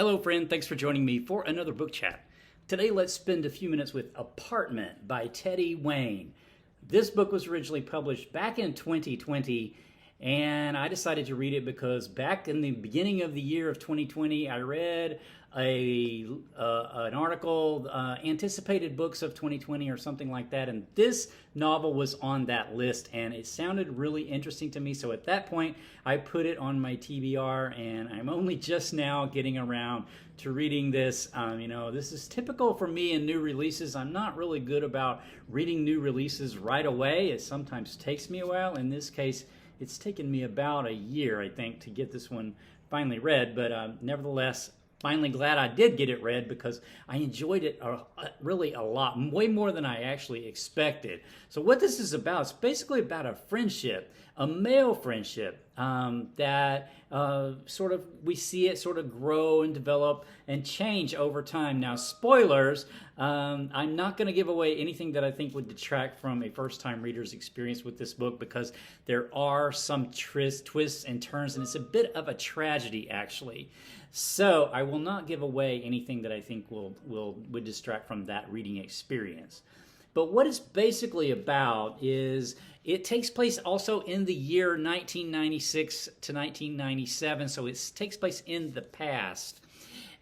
Hello friend, thanks for joining me for another book chat. Today let's spend a few minutes with Apartment by Teddy Wayne. This book was originally published back in 2020 and I decided to read it because back in the beginning of the year of 2020 I read an article, anticipated books of 2020 or something like that, and this novel was on that list and it sounded really interesting to me. So at that point I put it on my TBR and I'm only just now getting around to reading this. This is typical for me in new releases. I'm not really good about reading new releases right away. It sometimes takes me a while. In this case, it's taken me about a year, I think, to get this one finally read, but nevertheless, finally glad I did get it read because I enjoyed it really a lot, way more than I actually expected. So what this is about, it's basically about a friendship, a male friendship that we see it sort of grow and develop and change over time. Now, spoilers, I'm not going to give away anything that I think would detract from a first-time reader's experience with this book because there are some twists and turns, and it's a bit of a tragedy, actually. So I will not give away anything that I think would distract from that reading experience. But what it's basically about is it takes place also in the year 1996 to 1997, so it takes place in the past.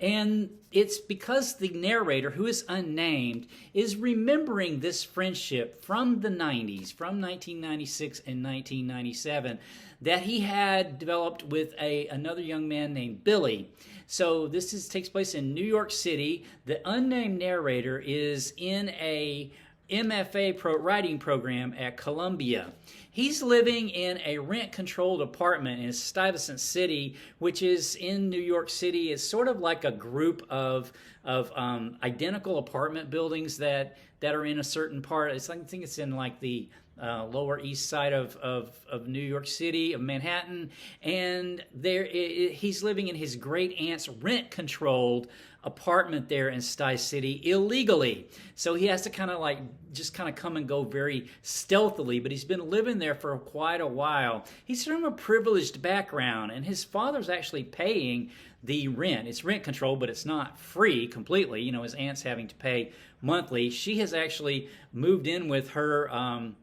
And it's because the narrator, who is unnamed, is remembering this friendship from the 90s, from 1996 and 1997, that he had developed with another young man named Billy. So this takes place in New York City. The unnamed narrator is in a MFA writing program at Columbia. He's living in a rent-controlled apartment in Stuyvesant City, which is in New York City. It's sort of like a group of identical apartment buildings that are in a certain part. I think it's in like the Lower East Side of New York City, of Manhattan, and he's living in his great aunt's rent-controlled apartment there in Sty City illegally. So he has to kind of come and go very stealthily, but he's been living there for quite a while. He's from a privileged background, and his father's actually paying the rent. It's rent control, but it's not free completely. His aunt's having to pay monthly. She has actually moved in with her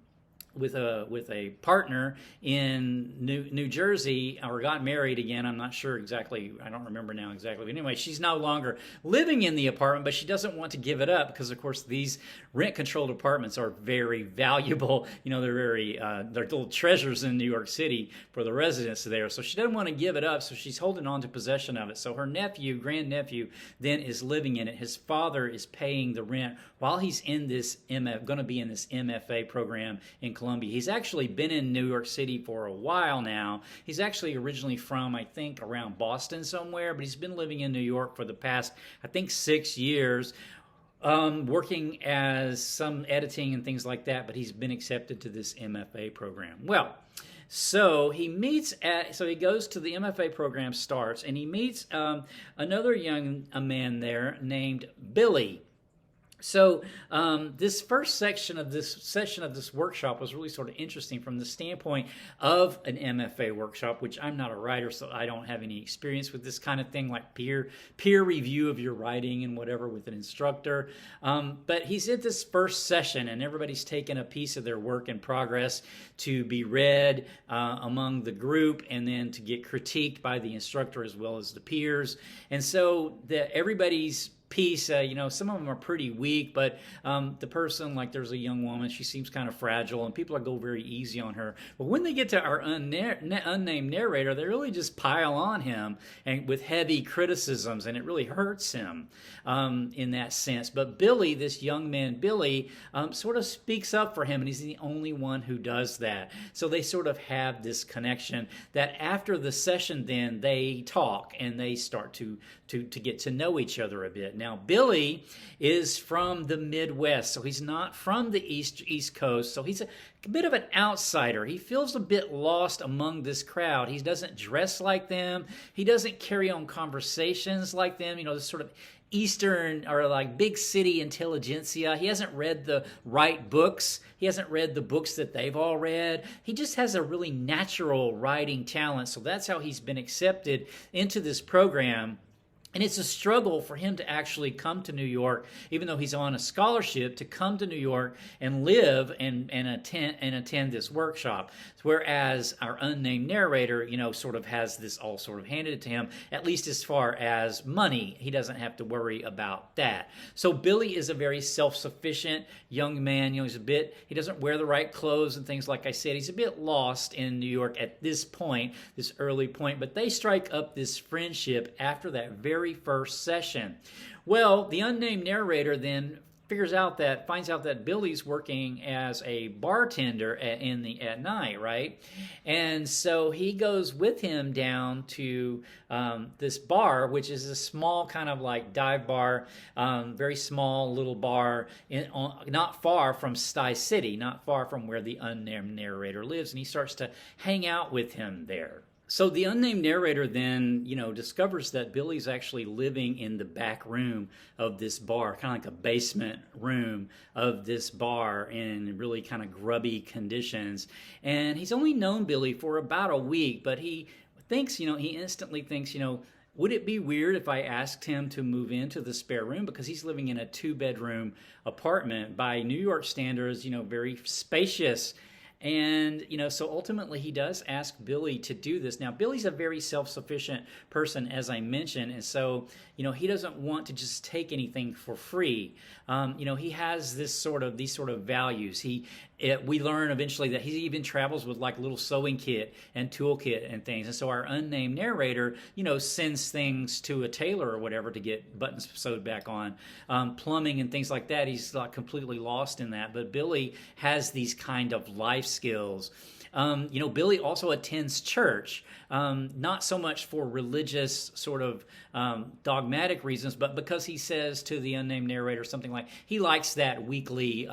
with a partner in New Jersey, or got married again. I'm not sure exactly. I don't remember now exactly. But anyway, she's no longer living in the apartment, but she doesn't want to give it up because, of course, these rent-controlled apartments are very valuable. They're little treasures in New York City for the residents there. So she doesn't want to give it up, so she's holding on to possession of it. So her grandnephew, then is living in it. His father is paying the rent while he's in this going to be in this MFA program in Columbia. He's actually been in New York City for a while now. He's actually originally from, I think, around Boston somewhere, but he's been living in New York for the past, I think, 6 years, working as some editing and things like that, but he's been accepted to this MFA program. Well, so he goes to the MFA program, starts, and he meets another young man there named Billy. So this first section of this workshop was really sort of interesting from the standpoint of an MFA workshop, which I'm not a writer, so I don't have any experience with this kind of thing, like peer review of your writing and whatever with an instructor. But he's at this first session, and everybody's taken a piece of their work in progress to be read among the group, and then to get critiqued by the instructor as well as the peers. And so everybody's piece, some of them are pretty weak, but the person, like there's a young woman, she seems kind of fragile, and people go very easy on her. But when they get to our unnamed narrator, they really just pile on him and with heavy criticisms, and it really hurts him in that sense. But Billy, this young man, Billy, sort of speaks up for him, and he's the only one who does that. So they sort of have this connection that after the session, then they talk and they start to get to know each other a bit. Now, Billy is from the Midwest, so he's not from the East Coast, so he's a bit of an outsider. He feels a bit lost among this crowd. He doesn't dress like them. He doesn't carry on conversations like them, this sort of Eastern or like big city intelligentsia. He hasn't read the right books. He hasn't read the books that they've all read. He just has a really natural writing talent, so that's how he's been accepted into this program. And it's a struggle for him to actually come to New York, even though he's on a scholarship, to come to New York and live and attend this workshop. Whereas our unnamed narrator, sort of has this all sort of handed to him, at least as far as money. He doesn't have to worry about that. So Billy is a very self-sufficient young man. He doesn't wear the right clothes and things like I said. He's a bit lost in New York at this point, this early point. But they strike up this friendship after that very first session. Well, the unnamed narrator then finds out that Billy's working as a bartender at night, right? And so he goes with him down to this bar, which is a small kind of like dive bar, very small little bar, not far from Sty City, not far from where the unnamed narrator lives, and he starts to hang out with him there. So the unnamed narrator then, discovers that Billy's actually living in the back room of this bar, kind of like a basement room of this bar in really kind of grubby conditions. And he's only known Billy for about a week, but he thinks, he instantly thinks, would it be weird if I asked him to move into the spare room? Because he's living in a 2-bedroom apartment by New York standards, very spacious. And, so ultimately he does ask Billy to do this. Now, Billy's a very self-sufficient person, as I mentioned. And so, he doesn't want to just take anything for free. He has these sort of values. We learn eventually that he even travels with like a little sewing kit and toolkit and things. And so our unnamed narrator, sends things to a tailor or whatever to get buttons sewed back on, plumbing and things like that. He's like completely lost in that. But Billy has these kind of life skills. Billy also attends church, not so much for religious sort of dogmatic reasons, but because he says to the unnamed narrator something like he likes that weekly,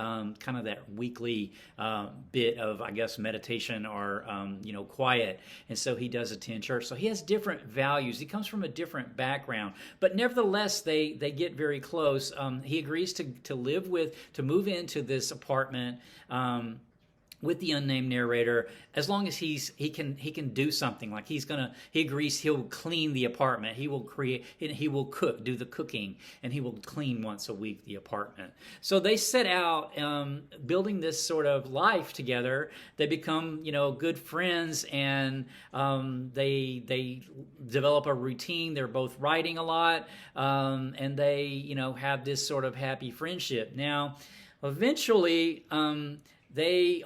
bit of, I guess, meditation or, quiet. And so he does attend church. So he has different values. He comes from a different background, but nevertheless, they get very close. He agrees to move into this apartment, with the unnamed narrator, as long as he can do something. Like he agrees he'll clean the apartment, he will do the cooking, and he will clean once a week the apartment. So they set out building this sort of life together. They become good friends, and they develop a routine. They're both writing a lot, and they have this sort of happy friendship. Now, eventually, they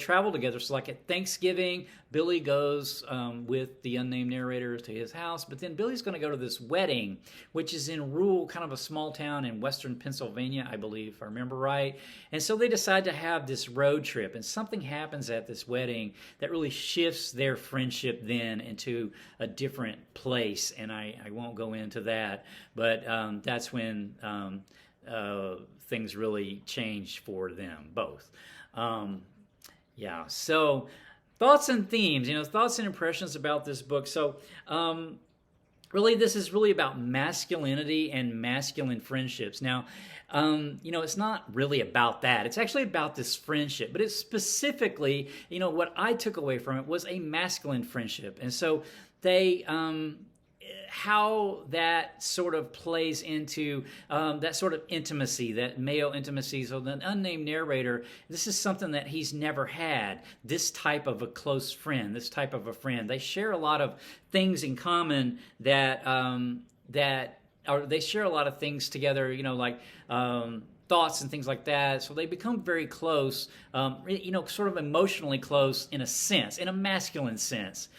travel together. So like at Thanksgiving, Billy goes with the unnamed narrator to his house, but then Billy's going to go to this wedding, which is in rural, kind of a small town in western Pennsylvania, I believe, if I remember right. And so they decide to have this road trip, and something happens at this wedding that really shifts their friendship then into a different place, and I won't go into that, but that's when things really changed for them both. So thoughts and themes, thoughts and impressions about this book. So really, this is really about masculinity and masculine friendships. Now, it's not really about that. It's actually about this friendship, but it's specifically, what I took away from it was a masculine friendship. And so they, how that sort of plays into that sort of intimacy, that male intimacy. So the unnamed narrator, this is something that he's never had, this type of a close friend, this type of a friend. They share a lot of things in common they share a lot of things together, like thoughts and things like that. So they become very close, sort of emotionally close in a sense, in a masculine sense,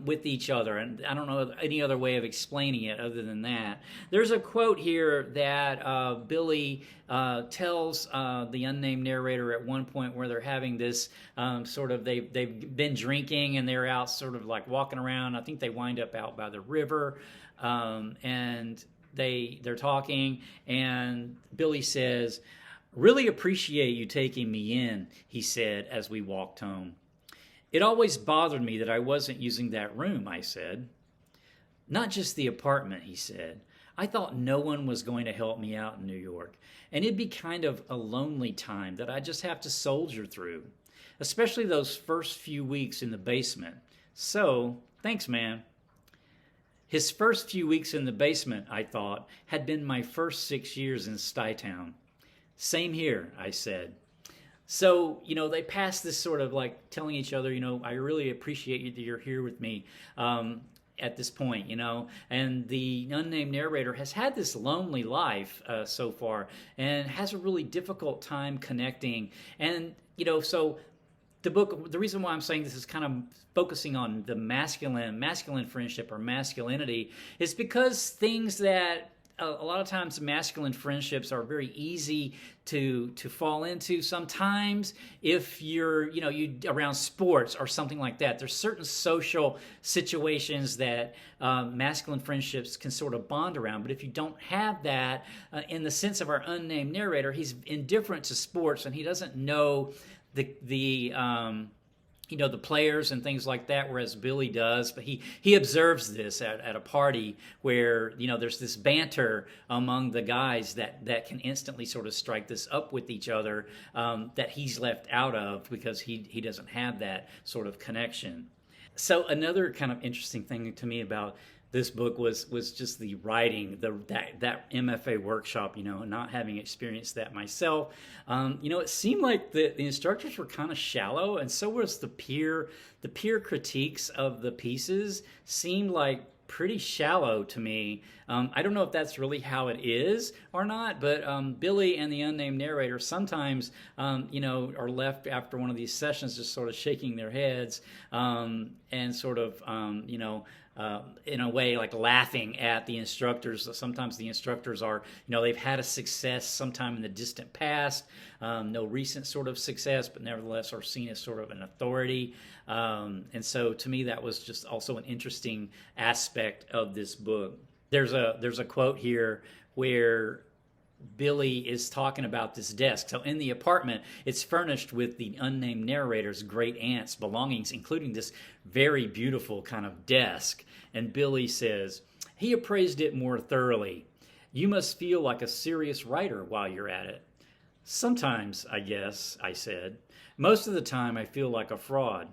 with each other. And I don't know any other way of explaining it other than that. There's a quote here that Billy tells the unnamed narrator at one point where they're having this they've been drinking and they're out sort of like walking around. I think they wind up out by the river, and they're talking, and Billy says, "Really appreciate you taking me in," he said as we walked home. "It always bothered me that I wasn't using that room," I said. "Not just the apartment," he said. "I thought no one was going to help me out in New York, and it'd be kind of a lonely time that I just have to soldier through, especially those first few weeks in the basement. So, thanks, man." His first few weeks in the basement, I thought, had been my first 6 years in Stuytown. Same here, I said. So, they pass this sort of like telling each other, I really appreciate you that you're here with me at this point, and the unnamed narrator has had this lonely life so far and has a really difficult time connecting. And, so the book, the reason why I'm saying this is kind of focusing on the masculine friendship or masculinity is because things that a lot of times masculine friendships are very easy to fall into. Sometimes if you're you around sports or something like that, there's certain social situations that masculine friendships can sort of bond around. But if you don't have that, in the sense of our unnamed narrator, he's indifferent to sports and he doesn't know the players and things like that, whereas Billy does. But he observes this at a party where, there's this banter among the guys that can instantly sort of strike this up with each other that he's left out of because he doesn't have that sort of connection. So another kind of interesting thing to me about this book was just the writing, that MFA workshop, not having experienced that myself. It seemed like the instructors were kind of shallow, and so was the peer critiques of the pieces seemed like pretty shallow to me. I don't know if that's really how it is or not, but Billy and the unnamed narrator sometimes, are left after one of these sessions just sort of shaking their heads and sort of, in a way, like laughing at the instructors. Sometimes the instructors are, they've had a success sometime in the distant past, no recent sort of success, but nevertheless are seen as sort of an authority. And so to me, that was just also an interesting aspect of this book. There's a quote here where Billy is talking about this desk. So in the apartment, it's furnished with the unnamed narrator's great aunt's belongings, including this very beautiful kind of desk. And Billy says, he appraised it more thoroughly. You must feel like a serious writer while you're at it. Sometimes, I guess, I said. Most of the time, I feel like a fraud,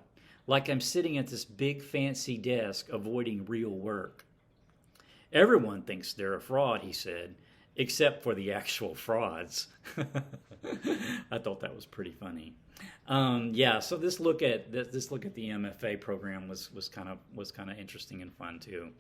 like I'm sitting at this big fancy desk avoiding real work. Everyone thinks they're a fraud, he said, except for the actual frauds. I thought that was pretty funny. So this look at the MFA program was kind of interesting and fun too.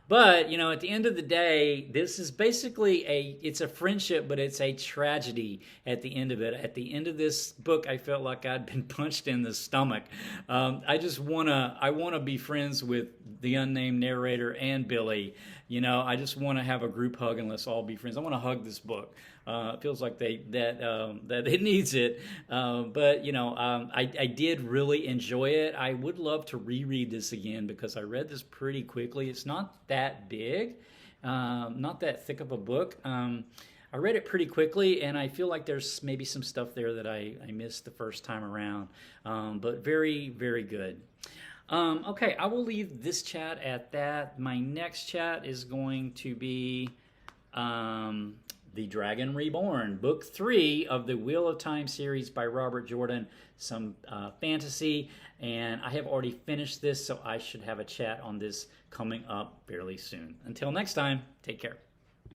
But at the end of the day, this is basically it's a friendship, but it's a tragedy at the end of it. At the end of this book, I felt like I'd been punched in the stomach. I wanna be friends with the unnamed narrator and Billy. I just want to have a group hug and let's all be friends. I want to hug this book. It feels like that it needs it. But I did really enjoy it. I would love to reread this again because I read this pretty quickly. It's not that big, not that thick of a book. I read it pretty quickly, and I feel like there's maybe some stuff there that I missed the first time around. But very, very good. Okay, I will leave this chat at that. My next chat is going to be The Dragon Reborn, Book 3 of the Wheel of Time series by Robert Jordan, some fantasy, and I have already finished this, so I should have a chat on this coming up fairly soon. Until next time, take care.